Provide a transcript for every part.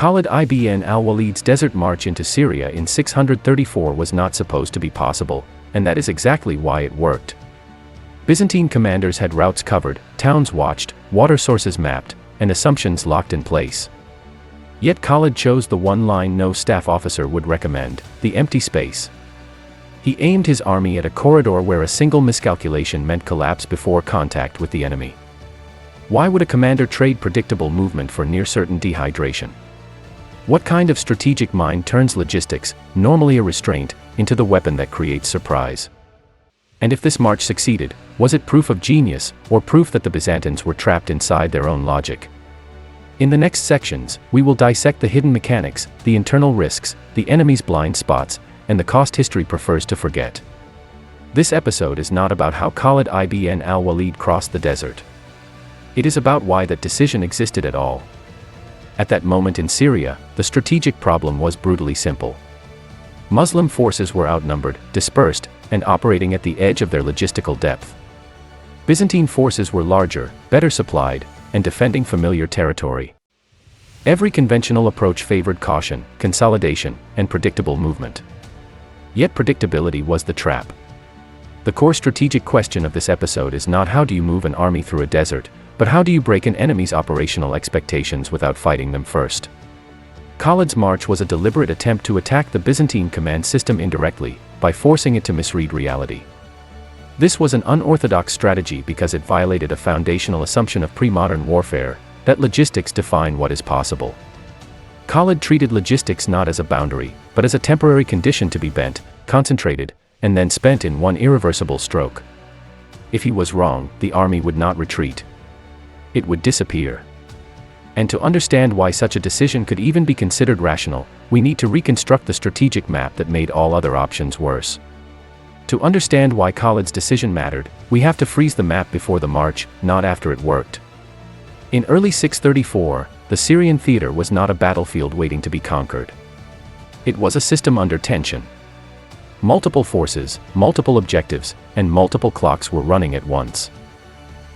Khalid ibn al-Walid's desert march into Syria in 634 was not supposed to be possible, and that is exactly why it worked. Byzantine commanders had routes covered, towns watched, water sources mapped, and assumptions locked in place. Yet Khalid chose the one line no staff officer would recommend: the empty space. He aimed his army at a corridor where a single miscalculation meant collapse before contact with the enemy. Why would a commander trade predictable movement for near-certain dehydration? What kind of strategic mind turns logistics, normally a restraint, into the weapon that creates surprise? And if this march succeeded, was it proof of genius, or proof that the Byzantines were trapped inside their own logic? In the next sections, we will dissect the hidden mechanics, the internal risks, the enemy's blind spots, and the cost history prefers to forget. This episode is not about how Khalid ibn al-Walid crossed the desert. It is about why that decision existed at all. At that moment in Syria, the strategic problem was brutally simple. Muslim forces were outnumbered, dispersed, and operating at the edge of their logistical depth. Byzantine forces were larger, better supplied, and defending familiar territory. Every conventional approach favored caution, consolidation, and predictable movement. Yet predictability was the trap. The core strategic question of this episode is not how do you move an army through a desert, but how do you break an enemy's operational expectations without fighting them first? Khalid's march was a deliberate attempt to attack the Byzantine command system indirectly, by forcing it to misread reality. This was an unorthodox strategy because it violated a foundational assumption of pre-modern warfare, that logistics define what is possible. Khalid treated logistics not as a boundary, but as a temporary condition to be bent, concentrated, and then spent in one irreversible stroke. If he was wrong, the army would not retreat. It would disappear. And to understand why such a decision could even be considered rational, we need to reconstruct the strategic map that made all other options worse. To understand why Khalid's decision mattered, we have to freeze the map before the march, not after it worked. In early 634, the Syrian theater was not a battlefield waiting to be conquered. It was a system under tension. Multiple forces, multiple objectives, and multiple clocks were running at once.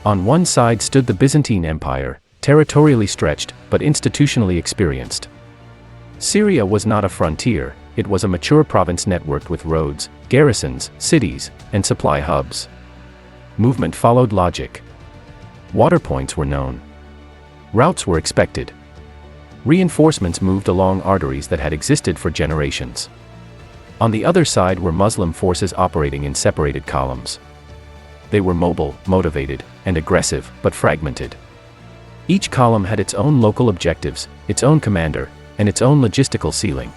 On one side stood the Byzantine Empire, territorially stretched, but institutionally experienced. Syria was not a frontier, it was a mature province networked with roads, garrisons, cities, and supply hubs. Movement followed logic. Water points were known. Routes were expected. Reinforcements moved along arteries that had existed for generations. On the other side were Muslim forces operating in separated columns. They were mobile, motivated, and aggressive, but fragmented. Each column had its own local objectives, its own commander, and its own logistical ceiling.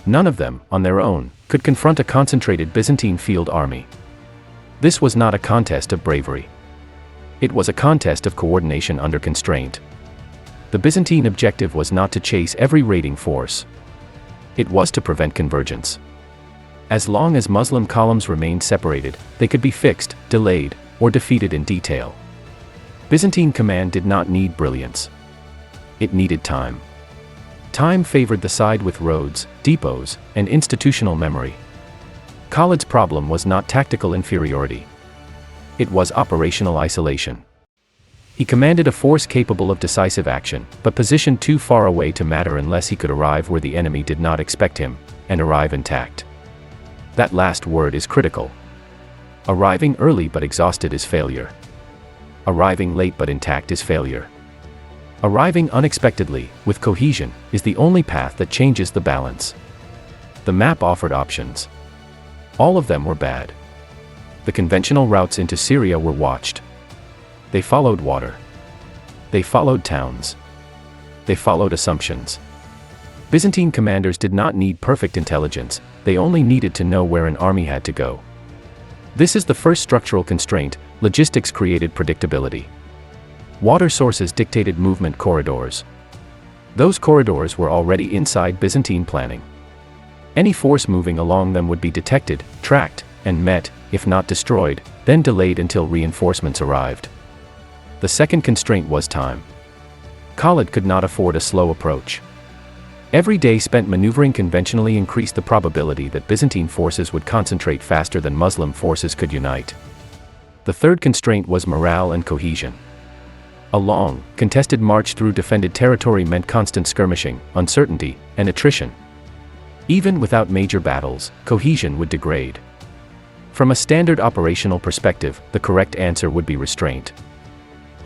None of them, on their own, could confront a concentrated Byzantine field army. This was not a contest of bravery. It was a contest of coordination under constraint. The Byzantine objective was not to chase every raiding force. It was to prevent convergence. As long as Muslim columns remained separated, they could be fixed, delayed, or defeated in detail. Byzantine command did not need brilliance. It needed time. Time favored the side with roads, depots, and institutional memory. Khalid's problem was not tactical inferiority. It was operational isolation. He commanded a force capable of decisive action, but positioned too far away to matter unless he could arrive where the enemy did not expect him, and arrive intact. That last word is critical. Arriving early but exhausted is failure. Arriving late but intact is failure. Arriving unexpectedly, with cohesion, is the only path that changes the balance. The map offered options. All of them were bad. The conventional routes into Syria were watched. They followed water. They followed towns. They followed assumptions. Byzantine commanders did not need perfect intelligence, they only needed to know where an army had to go. This is the first structural constraint: logistics created predictability. Water sources dictated movement corridors. Those corridors were already inside Byzantine planning. Any force moving along them would be detected, tracked, and met, if not destroyed, then delayed until reinforcements arrived. The second constraint was time. Khalid could not afford a slow approach. Every day spent maneuvering conventionally increased the probability that Byzantine forces would concentrate faster than Muslim forces could unite. The third constraint was morale and cohesion. A long, contested march through defended territory meant constant skirmishing, uncertainty, and attrition. Even without major battles, cohesion would degrade. From a standard operational perspective, the correct answer would be restraint.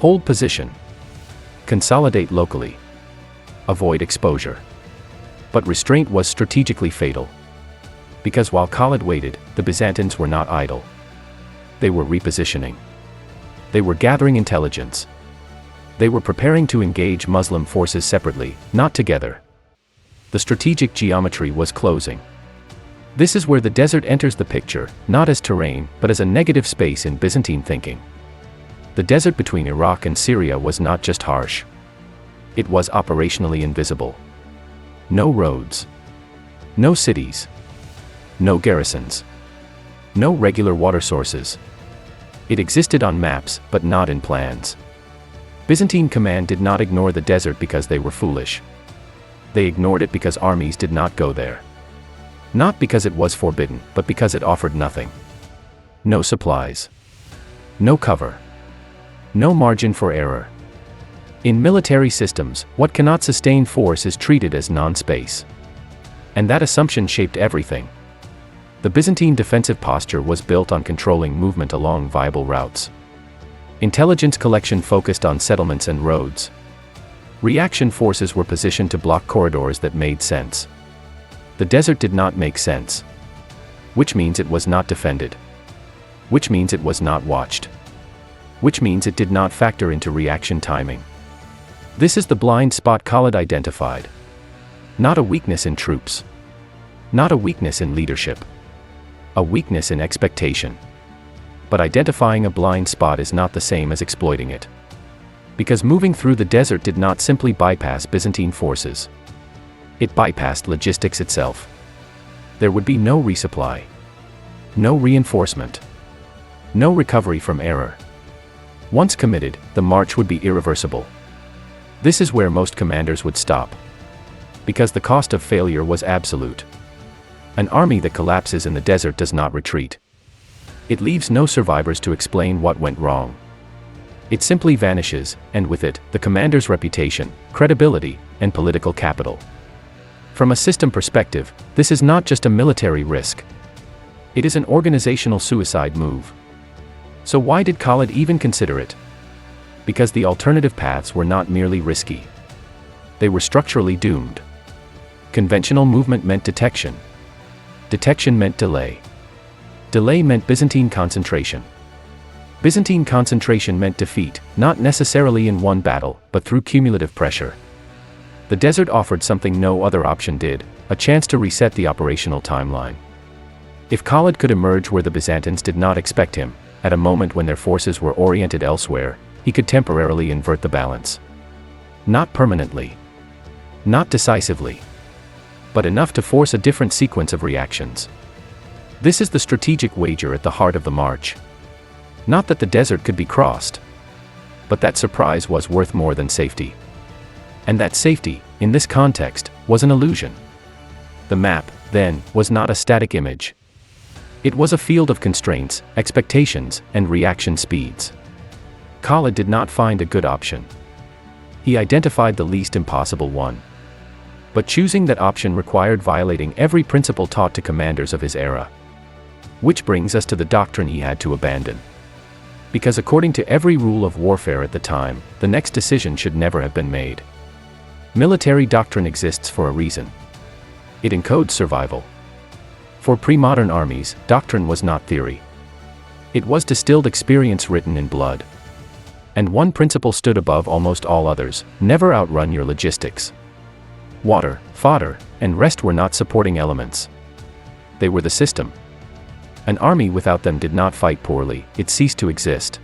Hold position. Consolidate locally. Avoid exposure. But restraint was strategically fatal. Because while Khalid waited, the Byzantines were not idle. They were repositioning. They were gathering intelligence. They were preparing to engage Muslim forces separately, not together. The strategic geometry was closing. This is where the desert enters the picture, not as terrain, but as a negative space in Byzantine thinking. The desert between Iraq and Syria was not just harsh. It was operationally invisible. No roads. No cities. No garrisons. No regular water sources. It existed on maps, but not in plans. Byzantine command did not ignore the desert because they were foolish. They ignored it because armies did not go there. Not because it was forbidden, but because it offered nothing. No supplies. No cover. No margin for error. In military systems, what cannot sustain force is treated as non-space. And that assumption shaped everything. The Byzantine defensive posture was built on controlling movement along viable routes. Intelligence collection focused on settlements and roads. Reaction forces were positioned to block corridors that made sense. The desert did not make sense. Which means it was not defended. Which means it was not watched. Which means it did not factor into reaction timing. This is the blind spot Khalid identified. Not a weakness in troops. Not a weakness in leadership. A weakness in expectation. But identifying a blind spot is not the same as exploiting it. Because moving through the desert did not simply bypass Byzantine forces. It bypassed logistics itself. There would be no resupply. No reinforcement. No recovery from error. Once committed, the march would be irreversible. This is where most commanders would stop. Because the cost of failure was absolute. An army that collapses in the desert does not retreat. It leaves no survivors to explain what went wrong. It simply vanishes, and with it, the commander's reputation, credibility, and political capital. From a system perspective, this is not just a military risk. It is an organizational suicide move. So why did Khalid even consider it? Because the alternative paths were not merely risky. They were structurally doomed. Conventional movement meant detection. Detection meant delay. Delay meant Byzantine concentration. Byzantine concentration meant defeat, not necessarily in one battle, but through cumulative pressure. The desert offered something no other option did, a chance to reset the operational timeline. If Khalid could emerge where the Byzantines did not expect him, at a moment when their forces were oriented elsewhere, he could temporarily invert the balance. Not permanently. Not decisively. But enough to force a different sequence of reactions. This is the strategic wager at the heart of the march. Not that the desert could be crossed. But that surprise was worth more than safety. And that safety, in this context, was an illusion. The map, then, was not a static image. It was a field of constraints, expectations, and reaction speeds. Khalid did not find a good option. He identified the least impossible one. But choosing that option required violating every principle taught to commanders of his era. Which brings us to the doctrine he had to abandon. Because according to every rule of warfare at the time, the next decision should never have been made. Military doctrine exists for a reason. It encodes survival. For pre-modern armies, doctrine was not theory. It was distilled experience written in blood. And one principle stood above almost all others: never outrun your logistics. Water, fodder, and rest were not supporting elements. They were the system. An army without them did not fight poorly, it ceased to exist.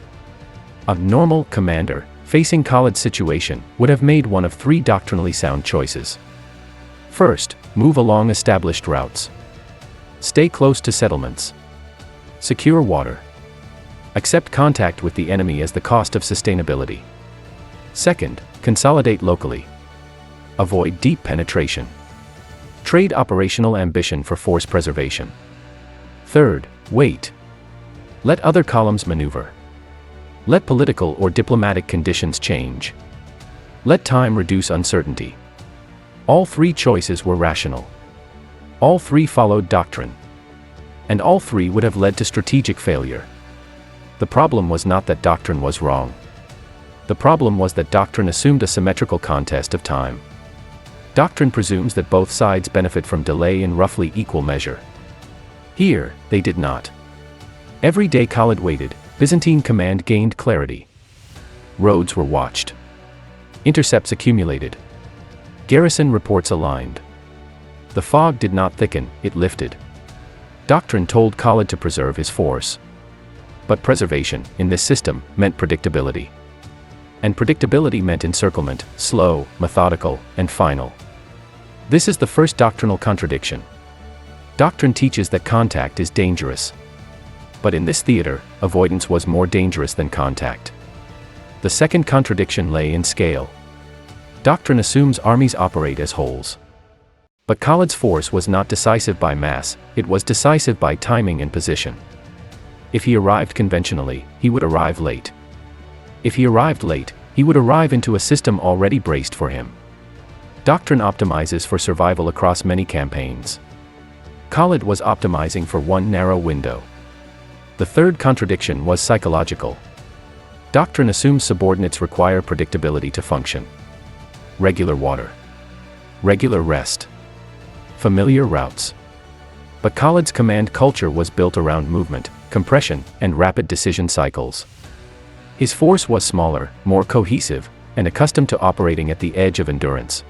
A normal commander, facing Khalid's situation, would have made one of three doctrinally sound choices. First, move along established routes. Stay close to settlements. Secure water. Accept contact with the enemy as the cost of sustainability. Second, consolidate locally. Avoid deep penetration. Trade operational ambition for force preservation. Third, wait. Let other columns maneuver. Let political or diplomatic conditions change. Let time reduce uncertainty. All three choices were rational. All three followed doctrine. And all three would have led to strategic failure. The problem was not that doctrine was wrong. The problem was that doctrine assumed a symmetrical contest of time. Doctrine presumes that both sides benefit from delay in roughly equal measure. Here, they did not. Every day Khalid waited, Byzantine command gained clarity. Roads were watched. Intercepts accumulated. Garrison reports aligned. The fog did not thicken, it lifted. Doctrine told Khalid to preserve his force. But preservation, in this system, meant predictability. And predictability meant encirclement, slow, methodical, and final. This is the first doctrinal contradiction. Doctrine teaches that contact is dangerous. But in this theater, avoidance was more dangerous than contact. The second contradiction lay in scale. Doctrine assumes armies operate as wholes. But Khalid's force was not decisive by mass, it was decisive by timing and position. If he arrived conventionally, he would arrive late. If he arrived late, he would arrive into a system already braced for him. Doctrine optimizes for survival across many campaigns. Khalid was optimizing for one narrow window. The third contradiction was psychological. Doctrine assumes subordinates require predictability to function. Regular water. Regular rest. Familiar routes. But Khalid's command culture was built around movement, compression, and rapid decision cycles. His force was smaller, more cohesive, and accustomed to operating at the edge of endurance.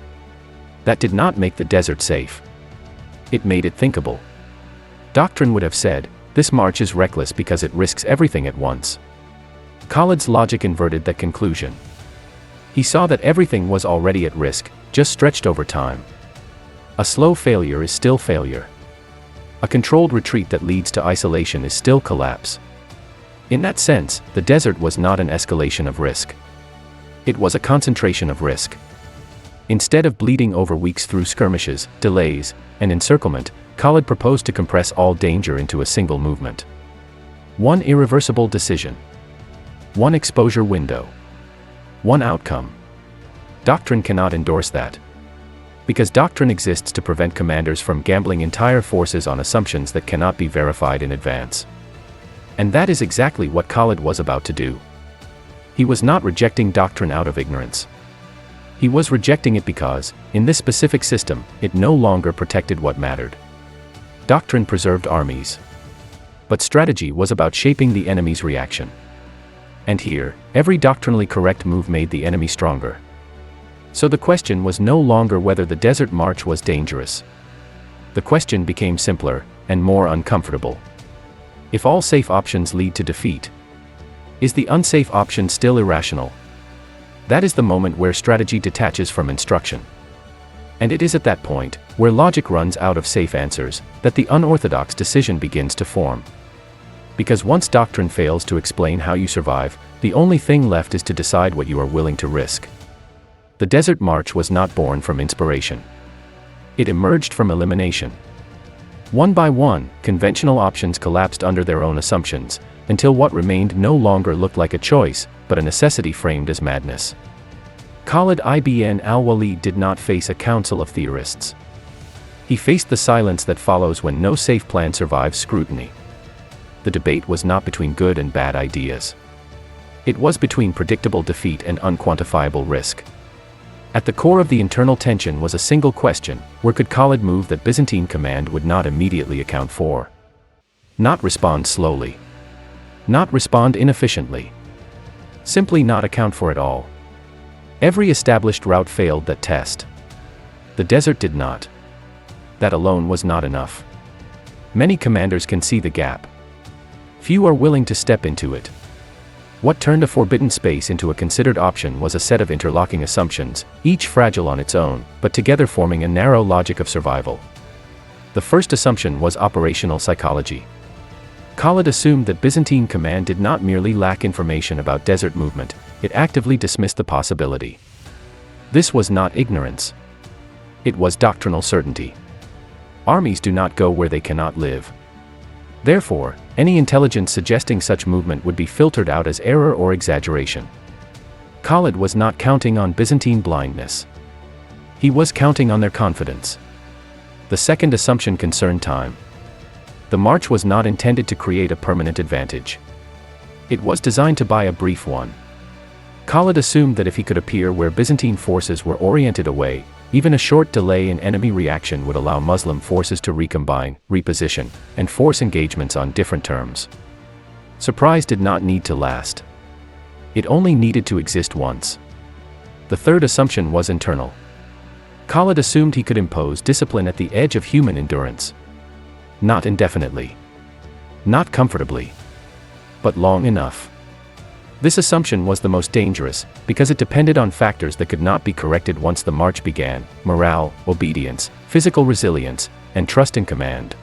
That did not make the desert safe. It made it thinkable. Doctrine would have said, this march is reckless because it risks everything at once. Khalid's logic inverted that conclusion. He saw that everything was already at risk, just stretched over time. A slow failure is still failure. A controlled retreat that leads to isolation is still collapse. In that sense, the desert was not an escalation of risk. It was a concentration of risk. Instead of bleeding over weeks through skirmishes, delays, and encirclement, Khalid proposed to compress all danger into a single movement. One irreversible decision. One exposure window. One outcome. Doctrine cannot endorse that. Because doctrine exists to prevent commanders from gambling entire forces on assumptions that cannot be verified in advance. And that is exactly what Khalid was about to do. He was not rejecting doctrine out of ignorance. He was rejecting it because, in this specific system, it no longer protected what mattered. Doctrine preserved armies. But strategy was about shaping the enemy's reaction. And here, every doctrinally correct move made the enemy stronger. So the question was no longer whether the desert march was dangerous. The question became simpler, and more uncomfortable. If all safe options lead to defeat, is the unsafe option still irrational? That is the moment where strategy detaches from instruction. And it is at that point, where logic runs out of safe answers, that the unorthodox decision begins to form. Because once doctrine fails to explain how you survive, the only thing left is to decide what you are willing to risk. The Desert March was not born from inspiration. It emerged from elimination. One by one, conventional options collapsed under their own assumptions, until what remained no longer looked like a choice, but a necessity framed as madness. Khalid ibn al-Walid did not face a council of theorists. He faced the silence that follows when no safe plan survives scrutiny. The debate was not between good and bad ideas. It was between predictable defeat and unquantifiable risk. At the core of the internal tension was a single question: where could Khalid move that Byzantine command would not immediately account for? Not respond slowly. Not respond inefficiently. Simply not account for it all. Every established route failed that test. The desert did not. That alone was not enough. Many commanders can see the gap. Few are willing to step into it. What turned a forbidden space into a considered option was a set of interlocking assumptions, each fragile on its own, but together forming a narrow logic of survival. The first assumption was operational psychology. Khalid assumed that Byzantine command did not merely lack information about desert movement, it actively dismissed the possibility. This was not ignorance. It was doctrinal certainty. Armies do not go where they cannot live. Therefore, any intelligence suggesting such movement would be filtered out as error or exaggeration. Khalid was not counting on Byzantine blindness. He was counting on their confidence. The second assumption concerned time. The march was not intended to create a permanent advantage. It was designed to buy a brief one. Khalid assumed that if he could appear where Byzantine forces were oriented away, even a short delay in enemy reaction would allow Muslim forces to recombine, reposition, and force engagements on different terms. Surprise did not need to last. It only needed to exist once. The third assumption was internal. Khalid assumed he could impose discipline at the edge of human endurance. Not indefinitely. Not comfortably. But long enough. This assumption was the most dangerous, because it depended on factors that could not be corrected once the march began: morale, obedience, physical resilience, and trust in command.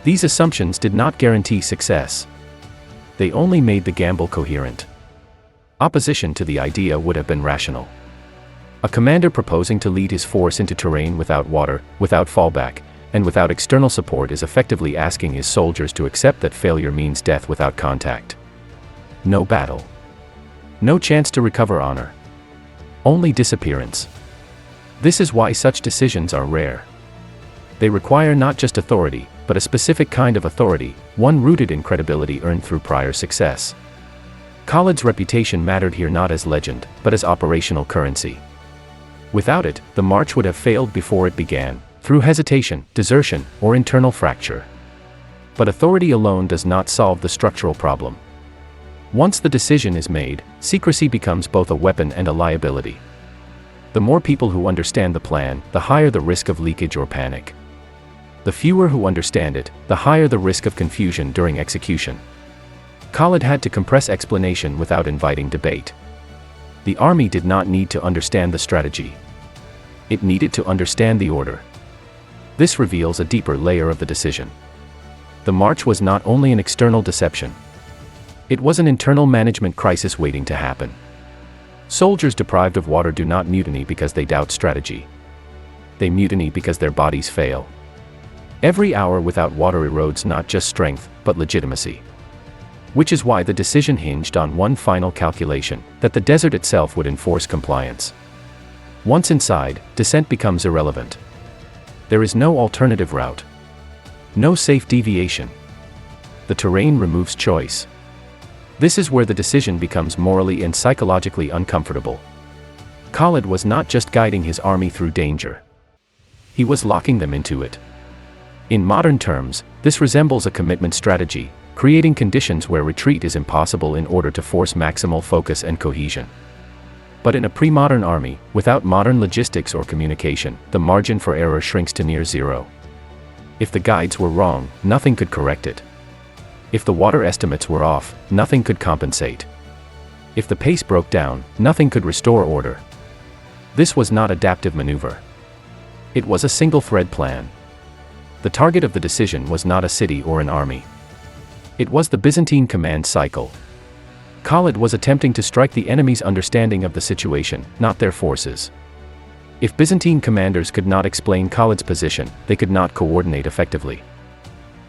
These assumptions did not guarantee success. They only made the gamble coherent. Opposition to the idea would have been rational. A commander proposing to lead his force into terrain without water, without fallback, and without external support is effectively asking his soldiers to accept that failure means death without contact. No battle. No chance to recover honor. Only disappearance. This is why such decisions are rare. They require not just authority, but a specific kind of authority, one rooted in credibility earned through prior success. Khalid's reputation mattered here not as legend, but as operational currency. Without it, the march would have failed before it began, through hesitation, desertion, or internal fracture. But authority alone does not solve the structural problem. Once the decision is made, secrecy becomes both a weapon and a liability. The more people who understand the plan, the higher the risk of leakage or panic. The fewer who understand it, the higher the risk of confusion during execution. Khalid had to compress explanation without inviting debate. The army did not need to understand the strategy. It needed to understand the order. This reveals a deeper layer of the decision. The march was not only an external deception. It was an internal management crisis waiting to happen. Soldiers deprived of water do not mutiny because they doubt strategy. They mutiny because their bodies fail. Every hour without water erodes not just strength, but legitimacy. Which is why the decision hinged on one final calculation, that the desert itself would enforce compliance. Once inside, dissent becomes irrelevant. There is no alternative route. No safe deviation. The terrain removes choice. This is where the decision becomes morally and psychologically uncomfortable. Khalid was not just guiding his army through danger. He was locking them into it. In modern terms, this resembles a commitment strategy, creating conditions where retreat is impossible in order to force maximal focus and cohesion. But in a pre-modern army, without modern logistics or communication, the margin for error shrinks to near zero. If the guides were wrong, nothing could correct it. If the water estimates were off, nothing could compensate. If the pace broke down, nothing could restore order. This was not adaptive maneuver. It was a single-thread plan. The target of the decision was not a city or an army. It was the Byzantine command cycle. Khalid was attempting to strike the enemy's understanding of the situation, not their forces. If Byzantine commanders could not explain Khalid's position, they could not coordinate effectively.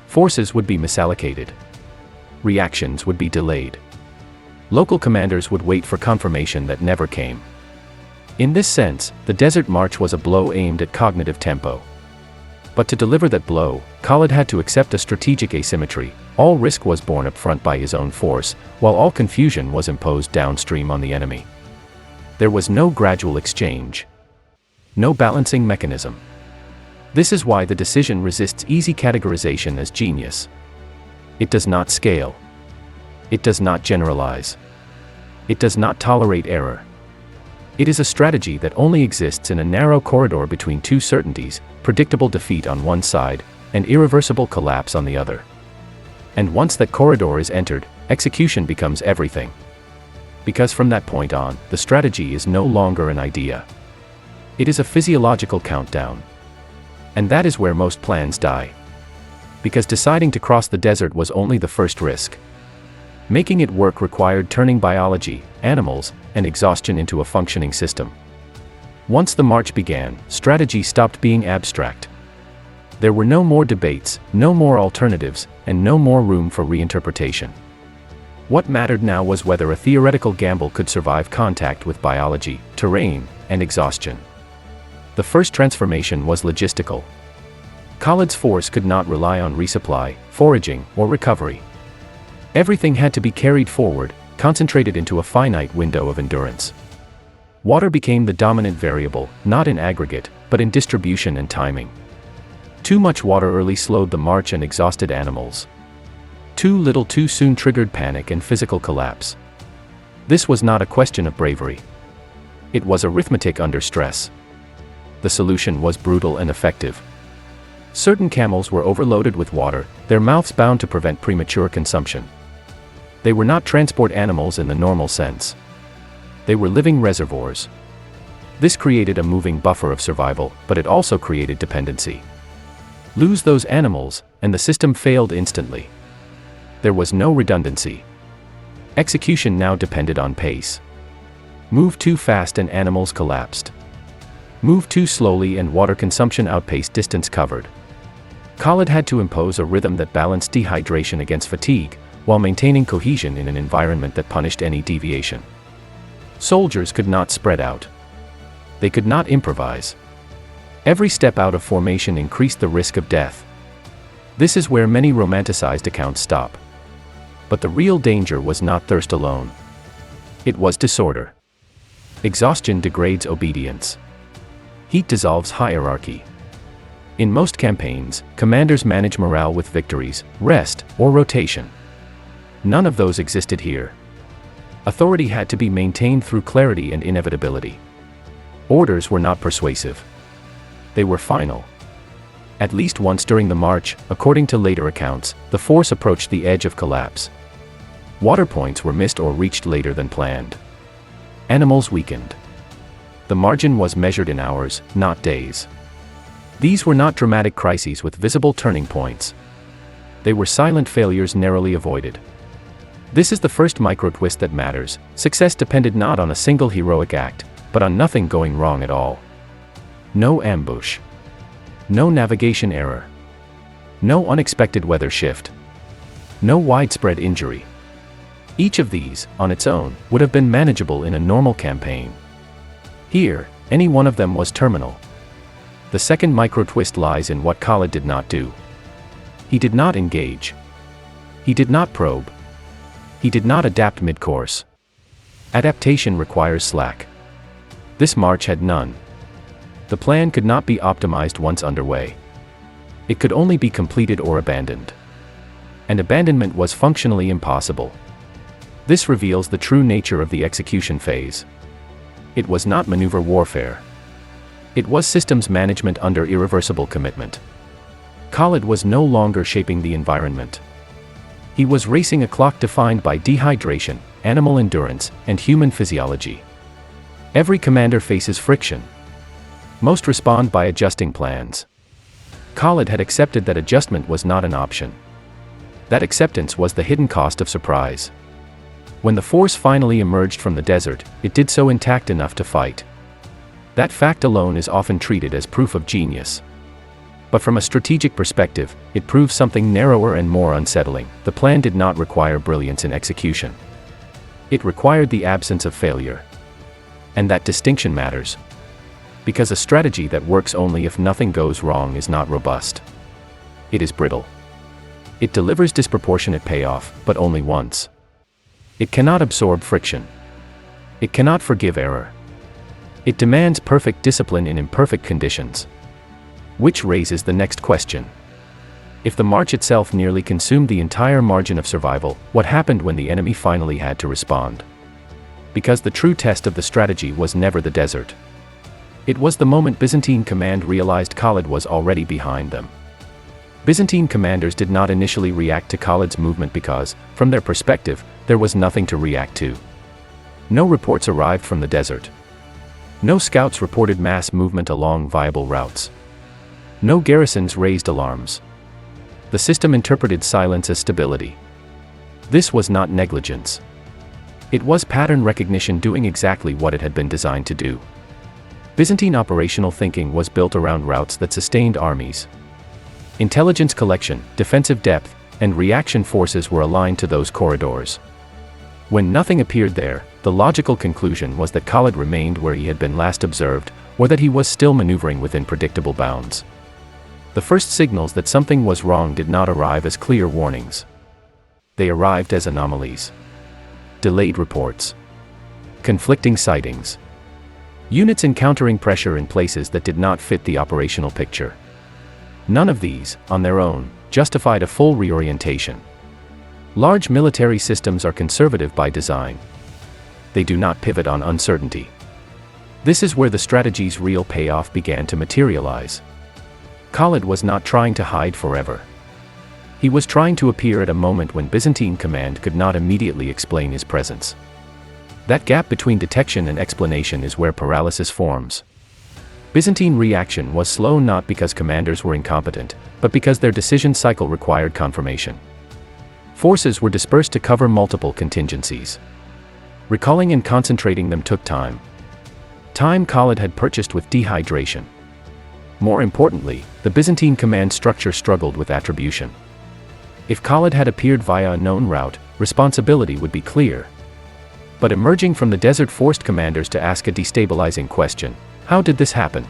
Forces would be misallocated. Reactions would be delayed. Local commanders would wait for confirmation that never came. In this sense, the Desert March was a blow aimed at cognitive tempo. But to deliver that blow, Khalid had to accept a strategic asymmetry. All risk was borne up front by his own force, while all confusion was imposed downstream on the enemy. There was no gradual exchange. No balancing mechanism. This is why the decision resists easy categorization as genius. It does not scale. It does not generalize. It does not tolerate error. It is a strategy that only exists in a narrow corridor between two certainties: predictable defeat on one side, and irreversible collapse on the other. And once that corridor is entered, execution becomes everything. Because from that point on, the strategy is no longer an idea. It is a physiological countdown. And that is where most plans die. Because deciding to cross the desert was only the first risk. Making it work required turning biology, animals, and exhaustion into a functioning system. Once the march began, strategy stopped being abstract. There were no more debates, no more alternatives, and no more room for reinterpretation. What mattered now was whether a theoretical gamble could survive contact with biology, terrain, and exhaustion. The first transformation was logistical. Khalid's force could not rely on resupply, foraging, or recovery. Everything had to be carried forward, concentrated into a finite window of endurance. Water became the dominant variable, not in aggregate, but in distribution and timing. Too much water early slowed the march and exhausted animals. Too little too soon triggered panic and physical collapse. This was not a question of bravery. It was arithmetic under stress. The solution was brutal and effective. Certain camels were overloaded with water, their mouths bound to prevent premature consumption. They were not transport animals in the normal sense. They were living reservoirs. This created a moving buffer of survival, but it also created dependency. Lose those animals, and the system failed instantly. There was no redundancy. Execution now depended on pace. Move too fast and animals collapsed. Move too slowly and water consumption outpaced distance covered. Khalid had to impose a rhythm that balanced dehydration against fatigue, while maintaining cohesion in an environment that punished any deviation. Soldiers could not spread out. They could not improvise. Every step out of formation increased the risk of death. This is where many romanticized accounts stop. But the real danger was not thirst alone. It was disorder. Exhaustion degrades obedience. Heat dissolves hierarchy. In most campaigns, commanders manage morale with victories, rest, or rotation. None of those existed here. Authority had to be maintained through clarity and inevitability. Orders were not persuasive. They were final. At least once during the march, according to later accounts, the force approached the edge of collapse. Water points were missed or reached later than planned. Animals weakened. The margin was measured in hours, not days. These were not dramatic crises with visible turning points. They were silent failures narrowly avoided. This is the first micro-twist that matters. Success depended not on a single heroic act, but on nothing going wrong at all. No ambush. No navigation error. No unexpected weather shift. No widespread injury. Each of these, on its own, would have been manageable in a normal campaign. Here, any one of them was terminal. The second micro-twist lies in what Khalid did not do. He did not engage. He did not probe. He did not adapt mid-course. Adaptation requires slack. This march had none. The plan could not be optimized once underway. It could only be completed or abandoned. And abandonment was functionally impossible. This reveals the true nature of the execution phase. It was not maneuver warfare. It was systems management under irreversible commitment. Khalid was no longer shaping the environment. He was racing a clock defined by dehydration, animal endurance, and human physiology. Every commander faces friction. Most respond by adjusting plans. Khalid had accepted that adjustment was not an option. That acceptance was the hidden cost of surprise. When the force finally emerged from the desert, it did so intact enough to fight. That fact alone is often treated as proof of genius. But from a strategic perspective, it proves something narrower and more unsettling. The plan did not require brilliance in execution. It required the absence of failure. And that distinction matters. Because a strategy that works only if nothing goes wrong is not robust. It is brittle. It delivers disproportionate payoff, but only once. It cannot absorb friction. It cannot forgive error. It demands perfect discipline in imperfect conditions. Which raises the next question. If the march itself nearly consumed the entire margin of survival, what happened when the enemy finally had to respond? Because the true test of the strategy was never the desert. It was the moment Byzantine command realized Khalid was already behind them. Byzantine commanders did not initially react to Khalid's movement because, from their perspective, there was nothing to react to. No reports arrived from the desert. No scouts reported mass movement along viable routes. No garrisons raised alarms. The system interpreted silence as stability. This was not negligence. It was pattern recognition doing exactly what it had been designed to do. Byzantine operational thinking was built around routes that sustained armies. Intelligence collection, defensive depth, and reaction forces were aligned to those corridors. When nothing appeared there, the logical conclusion was that Khalid remained where he had been last observed, or that he was still maneuvering within predictable bounds. The first signals that something was wrong did not arrive as clear warnings. They arrived as anomalies. Delayed reports. Conflicting sightings. Units encountering pressure in places that did not fit the operational picture. None of these, on their own, justified a full reorientation. Large military systems are conservative by design. They do not pivot on uncertainty. This is where the strategy's real payoff began to materialize. Khalid was not trying to hide forever. He was trying to appear at a moment when Byzantine command could not immediately explain his presence. That gap between detection and explanation is where paralysis forms. Byzantine reaction was slow not because commanders were incompetent, but because their decision cycle required confirmation. Forces were dispersed to cover multiple contingencies. Recalling and concentrating them took time. Time Khalid had purchased with dehydration. More importantly, the Byzantine command structure struggled with attribution. If Khalid had appeared via a known route, responsibility would be clear. But emerging from the desert forced commanders to ask a destabilizing question: how did this happen?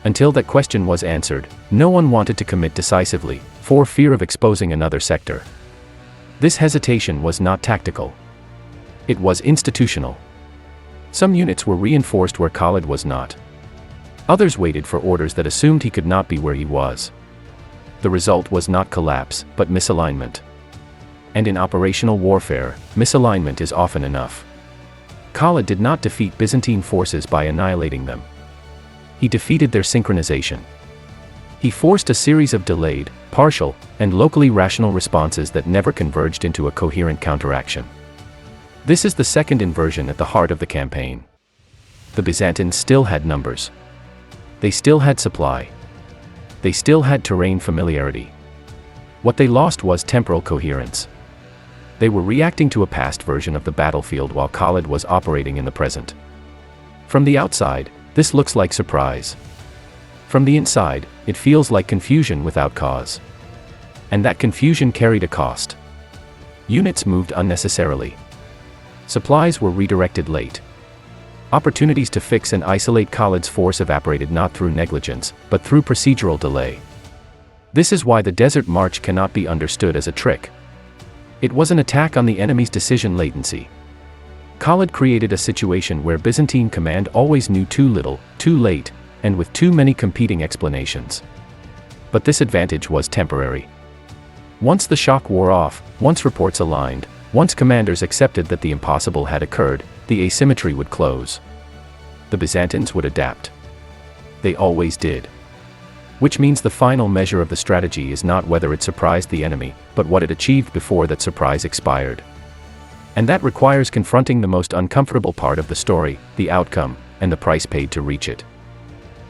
Until that question was answered, no one wanted to commit decisively, for fear of exposing another sector. This hesitation was not tactical. It was institutional. Some units were reinforced where Khalid was not. Others waited for orders that assumed he could not be where he was. The result was not collapse, but misalignment. And in operational warfare, misalignment is often enough. Khalid did not defeat Byzantine forces by annihilating them. He defeated their synchronization. He forced a series of delayed, partial, and locally rational responses that never converged into a coherent counteraction. This is the second inversion at the heart of the campaign. The Byzantines still had numbers. They still had supply. They still had terrain familiarity. What they lost was temporal coherence. They were reacting to a past version of the battlefield while Khalid was operating in the present. From the outside, this looks like surprise. From the inside, it feels like confusion without cause. And that confusion carried a cost. Units moved unnecessarily. Supplies were redirected late. Opportunities to fix and isolate Khalid's force evaporated not through negligence, but through procedural delay. This is why the Desert March cannot be understood as a trick. It was an attack on the enemy's decision latency. Khalid created a situation where Byzantine command always knew too little, too late, and with too many competing explanations. But this advantage was temporary. Once the shock wore off, once reports aligned, once commanders accepted that the impossible had occurred, the asymmetry would close. The Byzantines would adapt. They always did. Which means the final measure of the strategy is not whether it surprised the enemy, but what it achieved before that surprise expired. And that requires confronting the most uncomfortable part of the story, the outcome, and the price paid to reach it.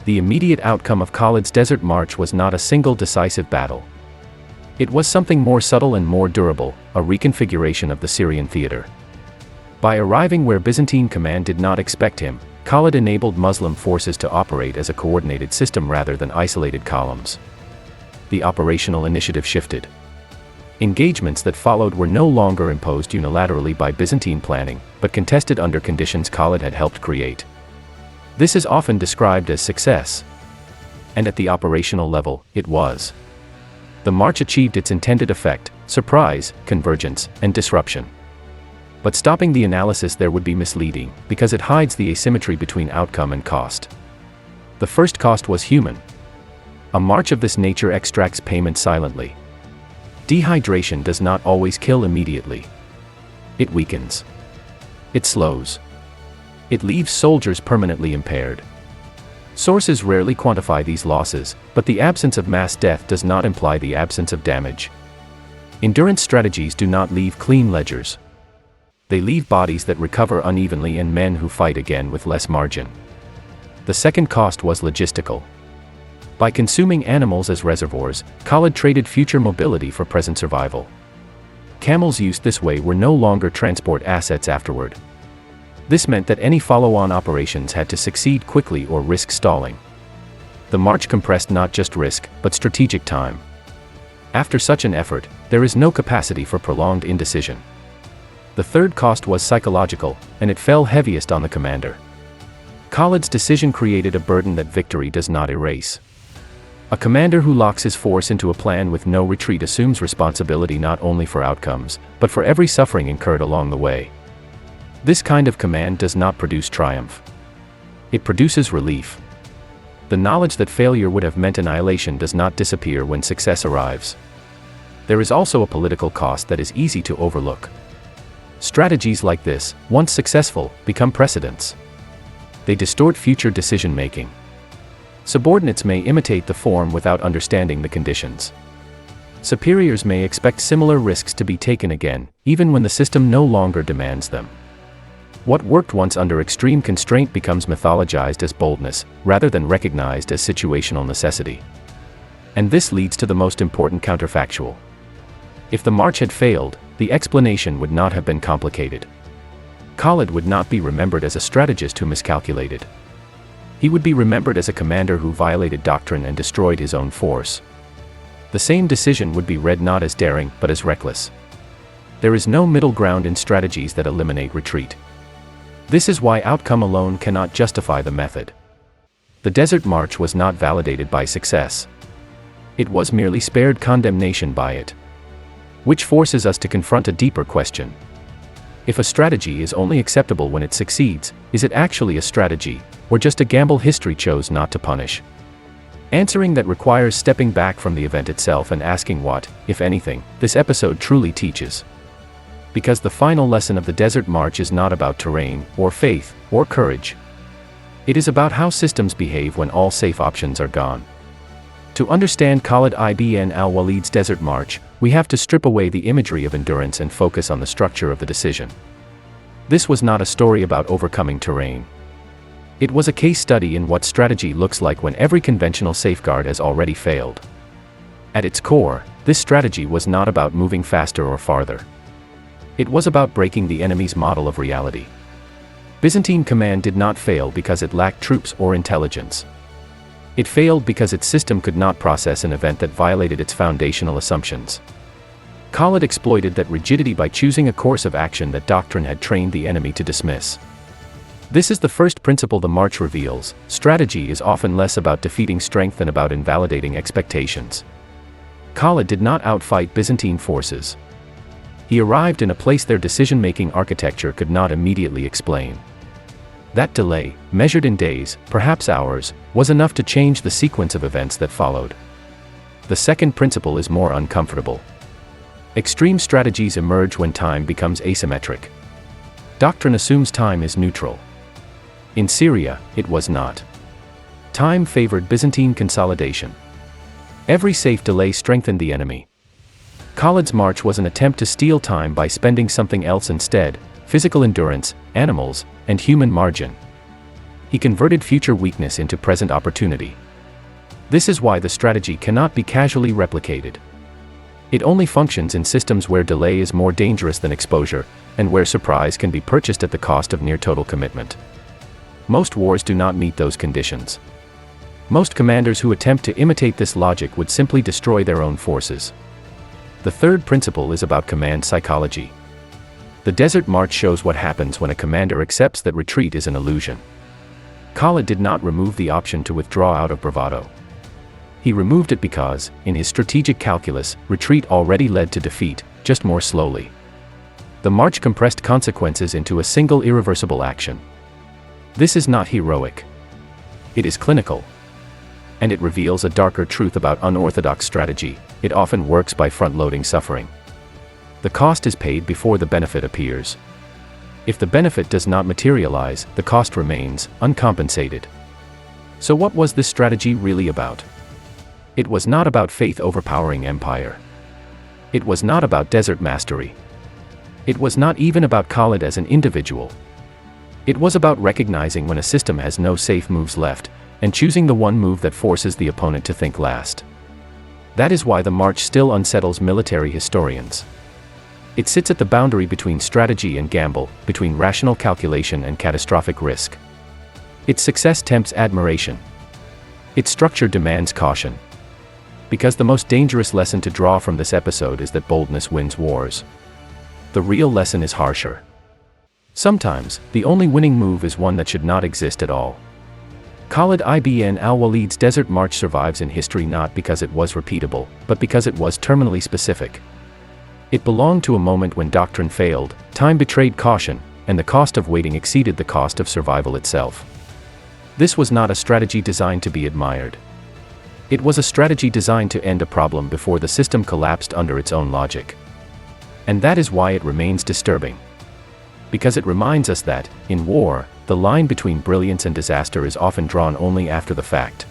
The immediate outcome of Khalid's Desert March was not a single decisive battle. It was something more subtle and more durable, a reconfiguration of the Syrian theater. By arriving where Byzantine command did not expect him, Khalid enabled Muslim forces to operate as a coordinated system rather than isolated columns. The operational initiative shifted. Engagements that followed were no longer imposed unilaterally by Byzantine planning, but contested under conditions Khalid had helped create. This is often described as success. And at the operational level, it was. The march achieved its intended effect: surprise, convergence, and disruption. But stopping the analysis there would be misleading, because it hides the asymmetry between outcome and cost. The first cost was human. A march of this nature extracts payment silently. Dehydration does not always kill immediately. It weakens. It slows. It leaves soldiers permanently impaired. Sources rarely quantify these losses, but the absence of mass death does not imply the absence of damage. Endurance strategies do not leave clean ledgers. They leave bodies that recover unevenly and men who fight again with less margin. The second cost was logistical. By consuming animals as reservoirs, Khalid traded future mobility for present survival. Camels used this way were no longer transport assets afterward. This meant that any follow-on operations had to succeed quickly or risk stalling. the march compressed not just risk, but strategic time. After such an effort, there is no capacity for prolonged indecision. The third cost was psychological, and it fell heaviest on the commander. Khalid's decision created a burden that victory does not erase. A commander who locks his force into a plan with no retreat assumes responsibility not only for outcomes, but for every suffering incurred along the way. This kind of command does not produce triumph. It produces relief. The knowledge that failure would have meant annihilation does not disappear when success arrives. There is also a political cost that is easy to overlook. Strategies like this, once successful, become precedents. They distort future decision-making. Subordinates may imitate the form without understanding the conditions. Superiors may expect similar risks to be taken again, even when the system no longer demands them. What worked once under extreme constraint becomes mythologized as boldness, rather than recognized as situational necessity. And this leads to the most important counterfactual. If the march had failed, the explanation would not have been complicated. Khalid would not be remembered as a strategist who miscalculated. He would be remembered as a commander who violated doctrine and destroyed his own force. The same decision would be read not as daring, but as reckless. There is no middle ground in strategies that eliminate retreat. This is why outcome alone cannot justify the method. The Desert March was not validated by success. It was merely spared condemnation by it. Which forces us to confront a deeper question. If a strategy is only acceptable when it succeeds, is it actually a strategy, or just a gamble history chose not to punish? Answering that requires stepping back from the event itself and asking what, if anything, this episode truly teaches. Because the final lesson of the Desert March is not about terrain, or faith, or courage. It is about how systems behave when all safe options are gone. To understand Khalid ibn al-Walid's Desert March, we have to strip away the imagery of endurance and focus on the structure of the decision. This was not a story about overcoming terrain. It was a case study in what strategy looks like when every conventional safeguard has already failed. At its core, this strategy was not about moving faster or farther. It was about breaking the enemy's model of reality. Byzantine command did not fail because it lacked troops or intelligence. It failed because its system could not process an event that violated its foundational assumptions. Khalid exploited that rigidity by choosing a course of action that doctrine had trained the enemy to dismiss. This is the first principle the march reveals: strategy is often less about defeating strength than about invalidating expectations. Khalid did not outfight Byzantine forces. He arrived in a place their decision-making architecture could not immediately explain. That delay, measured in days, perhaps hours, was enough to change the sequence of events that followed. The second principle is more uncomfortable. Extreme strategies emerge when time becomes asymmetric. Doctrine assumes time is neutral. In Syria, it was not. Time favored Byzantine consolidation. Every safe delay strengthened the enemy. Khalid's march was an attempt to steal time by spending something else instead: physical endurance, animals, and human margin. He converted future weakness into present opportunity. This is why the strategy cannot be casually replicated. It only functions in systems where delay is more dangerous than exposure, and where surprise can be purchased at the cost of near total commitment. Most wars do not meet those conditions. Most commanders who attempt to imitate this logic would simply destroy their own forces. The third principle is about command psychology. The Desert March shows what happens when a commander accepts that retreat is an illusion. Khalid did not remove the option to withdraw out of bravado. He removed it because, in his strategic calculus, retreat already led to defeat, just more slowly. The march compressed consequences into a single irreversible action. This is not heroic. It is clinical. And it reveals a darker truth about unorthodox strategy: it often works by front-loading suffering. The cost is paid before the benefit appears. If the benefit does not materialize, the cost remains uncompensated. So what was this strategy really about? It was not about faith overpowering empire. It was not about desert mastery. It was not even about Khalid as an individual. It was about recognizing when a system has no safe moves left, and choosing the one move that forces the opponent to think last. That is why the march still unsettles military historians. It sits at the boundary between strategy and gamble, between rational calculation and catastrophic risk. Its success tempts admiration. Its structure demands caution. Because the most dangerous lesson to draw from this episode is that boldness wins wars. The real lesson is harsher. Sometimes, the only winning move is one that should not exist at all. Khalid ibn al-Walid's Desert March survives in history not because it was repeatable, but because it was terminally specific. It belonged to a moment when doctrine failed, time betrayed caution, and the cost of waiting exceeded the cost of survival itself. This was not a strategy designed to be admired. It was a strategy designed to end a problem before the system collapsed under its own logic. And that is why it remains disturbing. Because it reminds us that, in war, the line between brilliance and disaster is often drawn only after the fact.